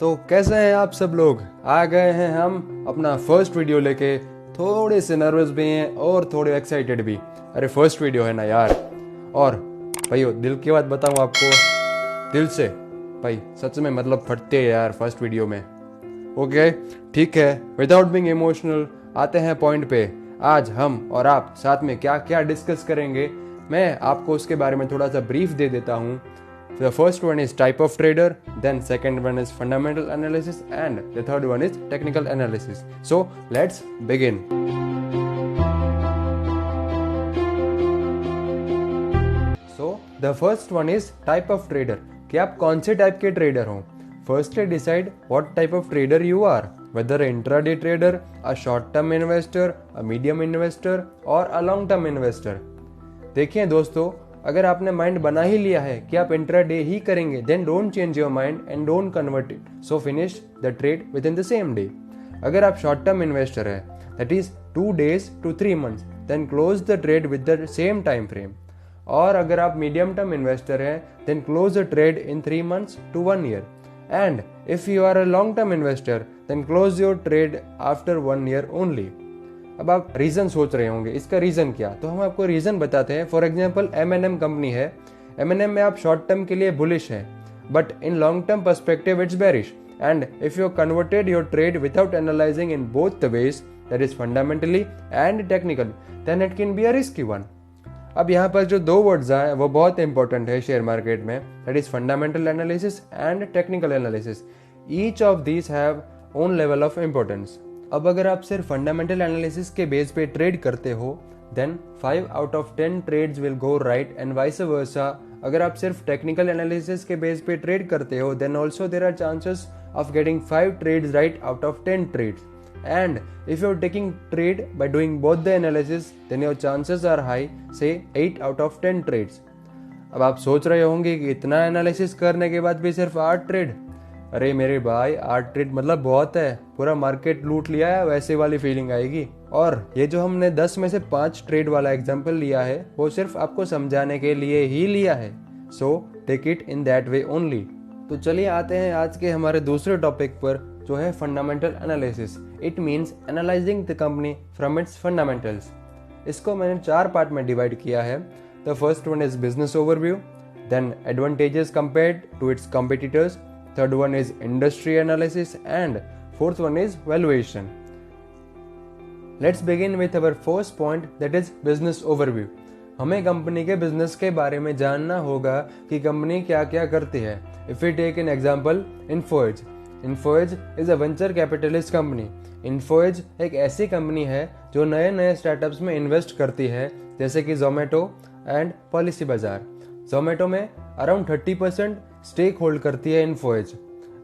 तो कैसे हैं आप सब लोग। आ गए हैं हम अपना फर्स्ट वीडियो लेके। थोड़े से नर्वस भी हैं और थोड़े एक्साइटेड भी। अरे फर्स्ट वीडियो है ना यार। और भाइयों दिल की बात बताऊं आपको, दिल से भाई सच में मतलब फटते हैं यार फर्स्ट वीडियो में। ओके ठीक है, विदाउट बीइंग इमोशनल आते हैं पॉइंट पे। आज हम और आप साथ में क्या क्या डिस्कस करेंगे, मैं आपको उसके बारे में थोड़ा सा ब्रीफ दे देता हूँ। The first one is type of trader, then second one is fundamental analysis, and the third one is technical analysis. So let's begin. So the first one is type of trader. कि आप कौन से type के trader हो। Firstly decide what type of trader you are, whether an intraday trader, a short term investor, a medium investor or a long term investor. देखिए दोस्तों, अगर आपने माइंड बना ही लिया है कि आप इंट्राडे ही करेंगे, then don't change your mind and don't convert it, so finish the trade within the same day. अगर आप शॉर्ट टर्म इन्वेस्टर है, that is 2 days to 3 months, then close the trade with the same time frame. और अगर आप medium term investor है, then close the trade in 3 months to 1 year। And if you are a long term investor, then close your trade after 1 year only. अब आप reason सोच रहे होंगे, इसका रीजन क्या, तो हम आपको रीजन बताते हैं। फॉर एग्जांपल M&M कंपनी है, M&M में आप शॉर्ट टर्म के लिए बुलिश है, but in long term perspective it's bearish. And if you converted your trade without analysing in both the ways, that is fundamentally and technical, then it can be a risky one. अब यहाँ पर जो 2 words आए वो बहुत important है share market में, that is fundamental analysis and technical analysis. Each of these have own level of importance. अब अगर आप सिर्फ फंडामेंटल एनालिसिस के बेस पे ट्रेड करते हो, then 5 out of 10 trades will go right and vice versa. अगर आप सिर्फ टेक्निकल एनालिसिस के बेस पे ट्रेड करते हो, then also there are chances of getting 5 trades right out of 10 trades. And if you are taking trade by doing both the analysis, then your chances are high, say 8 out of 10 trades. अब आप सोच रहे होंगे कि इतना analysis करने के बाद भी सिर्फ 8 ट्रेड। अरे मेरे भाई 8 ट्रेड मतलब बहुत है, पूरा मार्केट लूट लिया है वैसे वाली फीलिंग आएगी। और ये जो हमने 10 में से 5 ट्रेड वाला एग्जांपल लिया है, वो सिर्फ आपको समझाने के लिए ही लिया है, so take it in that way only. तो चलिए आते हैं आज के हमारे दूसरे टॉपिक पर, जो है fundamental analysis. It means analysing the company from its fundamentals. इसको मैंने 4 पार्ट में डिवाइड किया है। The first one is business overview, then advantages compared to its competitors, third one is industry analysis, and fourth one is valuation. Let's begin with our first point, that is business overview. हमें company के business के बारे में जानना होगा कि company क्या क्या करती है। If we take an example, Info Edge. Info Edge is a venture capitalist company. Info Edge एक ऐसी कंपनी है जो नए नए स्टार्टअप्स में इन्वेस्ट करती है, जैसे कि Zomato एंड पॉलिसी बाजार। Zomato में अराउंड 30% स्टेक होल्ड करती है Info Edge।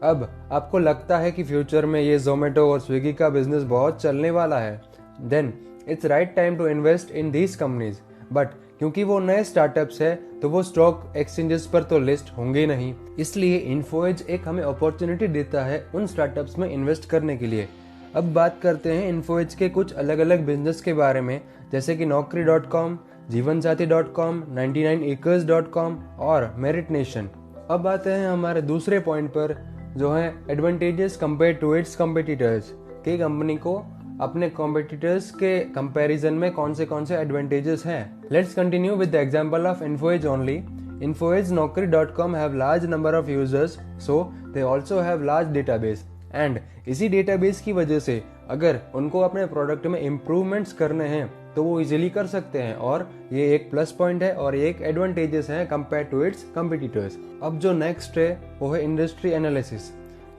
अब आपको लगता है कि फ्यूचर में ये Zomato और स्विगी का बिजनेस बहुत चलने वाला है, then it's right time to invest in these companies. But क्योंकि वो नए स्टार्टअप्स है, तो वो स्टॉक एक्सचेंजेस पर तो लिस्ट होंगे नहीं, इसलिए Info Edge एक हमें अपॉर्चुनिटी देता है उन स्टार्टअप्स में इन्वेस्ट करने के लिए। अब बात करते हैं Info Edge के कुछ अलग अलग बिजनेस के बारे में, जैसे कि Naukri.com, जीवनसाथी.com, 99acres.com और मेरिट नेशन। अब आते हैं हमारे दूसरे पॉइंट पर, जो है advantages compare to its competitors. कि कंपनी को अपने कॉम्पिटिटर्स के कंपैरिजन में कौन से एडवांटेजेस हैं। Let's continue with the example of Info Edge only. Info Edge, Naukri.com have large number of users, so they also have large database. And इसी database की वजह से अगर उनको अपने प्रोडक्ट में इम्प्रूवमेंट्स करने हैं, तो वो इजीली कर सकते हैं, और ये एक प्लस पॉइंट है और एक एडवांटेजेस है कंपेयर टू इट्स कॉम्पिटिटर्स। अब जो नेक्स्ट है वो है इंडस्ट्री एनालिसिस।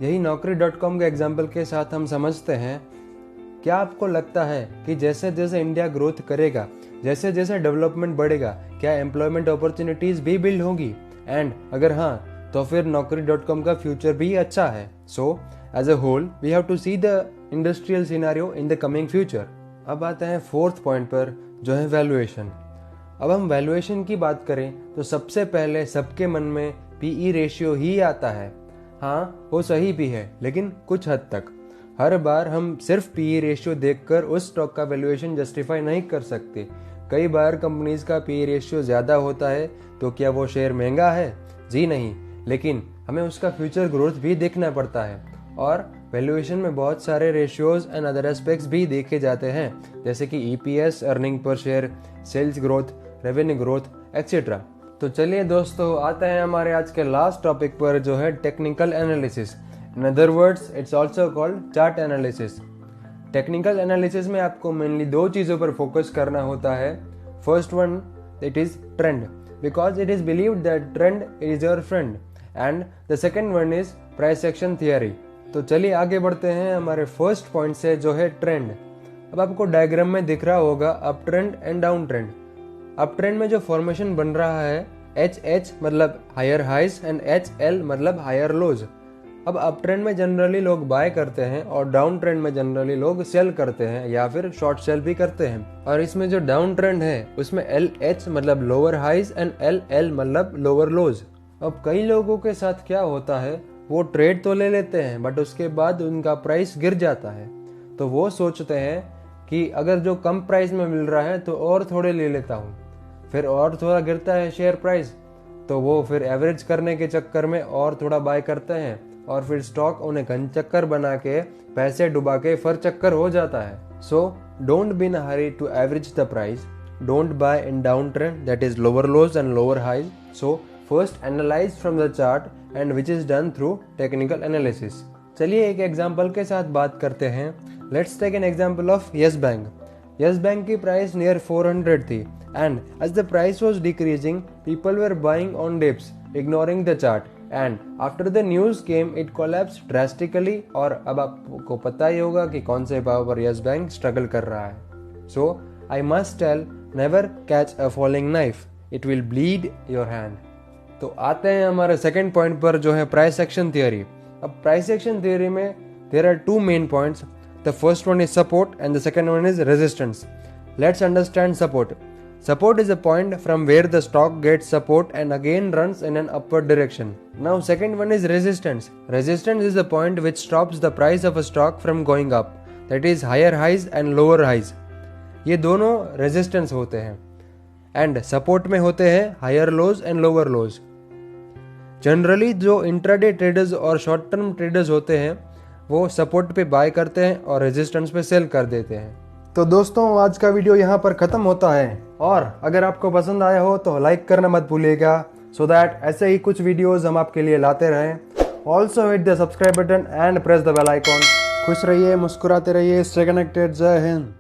यही Naukri.com के एग्जांपल के साथ हम समझते हैं। क्या आपको लगता है कि जैसे जैसे इंडिया ग्रोथ करेगा, जैसे जैसे डेवलपमेंट बढ़ेगा, क्या एम्प्लॉयमेंट अपॉर्चुनिटीज भी बिल्ड होगी? एंड अगर हाँ, तो फिर Naukri.com का फ्यूचर भी अच्छा है। So as a whole we have to see the industrial scenario in the coming future. अब आते हैं फोर्थ पॉइंट पर, जो है वैल्यूएशन। अब हम वैल्यूएशन की बात करें तो सबसे पहले सबके मन में पीई रेशियो ही आता है। हाँ, वो सही भी है, लेकिन कुछ हद तक। हर बार हम सिर्फ पीई रेशियो देखकर उस स्टॉक का वैल्यूएशन जस्टिफाई नहीं कर सकते। कई बार कंपनीज का पीई रेशियो ज्यादा होता है, तो क्या वो शेयर महंगा है? जी नहीं, लेकिन हमें उसका फ्यूचर ग्रोथ भी देखना पड़ता है और वैल्यूएशन में बहुत सारे रेशियोज एंड अदर एस्पेक्ट्स भी देखे जाते हैं, जैसे कि EPS, earning per share, sales growth, revenue growth etcetera. तो चलिए दोस्तों, आते हैं हमारे आज के लास्ट टॉपिक पर, जो है technical analysis. In other words it's also called chart analysis. Technical analysis में आपको मेनली दो चीज़ों पर फोकस करना होता है। First one, it is trend, because it is believed that trend is your friend, and the second one is price action theory. तो चलिए आगे बढ़ते हैं हमारे फर्स्ट पॉइंट से, जो है ट्रेंड। अब आपको डायग्राम में दिख रहा होगा up trend and down trend. Up trend में जो फॉर्मेशन बन रहा है, HH मतलब हायर हाइज एंड HL मतलब हायर लोज। अब अप ट्रेंड में जनरली लोग बाय करते हैं और डाउन ट्रेंड में जनरली लोग सेल करते हैं या फिर शॉर्ट सेल भी करते हैं। और इसमें जो डाउन ट्रेंड है उसमें LH मतलब लोअर हाइज एंड LL मतलब लोअर लोज। अब कई लोगों के साथ क्या होता है, वो ट्रेड तो ले लेते हैं बट उसके बाद उनका प्राइस गिर जाता है, तो वो सोचते हैं कि अगर जो कम प्राइस में मिल रहा है तो और थोड़े ले लेता हूँ, फिर और थोड़ा गिरता है शेयर प्राइस, तो वो फिर एवरेज करने के चक्कर में और थोड़ा बाय करते हैं और फिर स्टॉक उन्हें घन चक्कर बना के पैसे डुबा के फर चक्कर हो जाता है। So don't be in hurry to average the price, don't buy in down trend that is lower lows and lower high. So first analyse from the chart and which is done through technical analysis. चलिए एक example के साथ बात करते हैं। Let's take an example of Yes Bank. Yes Bank की price near 400 थी and as the price was decreasing people were buying on dips ignoring the chart, and after the news came it collapse drastically. और अब आपको पता ही होगा कि कौन से भाव पर यस बैंक स्ट्रगल कर रहा है। So I must tell, never catch a falling knife, it will bleed your hand. तो आते हैं हमारे सेकंड पॉइंट पर, जो है प्राइस एक्शन थियरी। अब प्राइस एक्शन थियरी में there are two main points. The first one is support and the second one is resistance. Let's understand support. Support is a point from where the stock gets support and again runs in an upward direction. Now second one is resistance. Resistance is the point which stops the price of a stock from going up. That is higher highs and lower highs. ये दोनों resistance होते हैं and support में होते हैं higher lows and lower lows. Generally जो intraday traders और short term traders होते हैं वो support पे buy करते हैं और resistance पे sell कर देते हैं। तो दोस्तों आज का वीडियो यहाँ पर ख़त्म होता है, और अगर आपको पसंद आया हो तो लाइक करना मत भूलिएगा, सो दैट ऐसे ही कुछ वीडियोस हम आपके लिए लाते रहें। Also hit the subscribe button and press the bell icon. खुश रहिए, मुस्कुराते रहिए, स्टे कनेक्टेड। जय हिंद।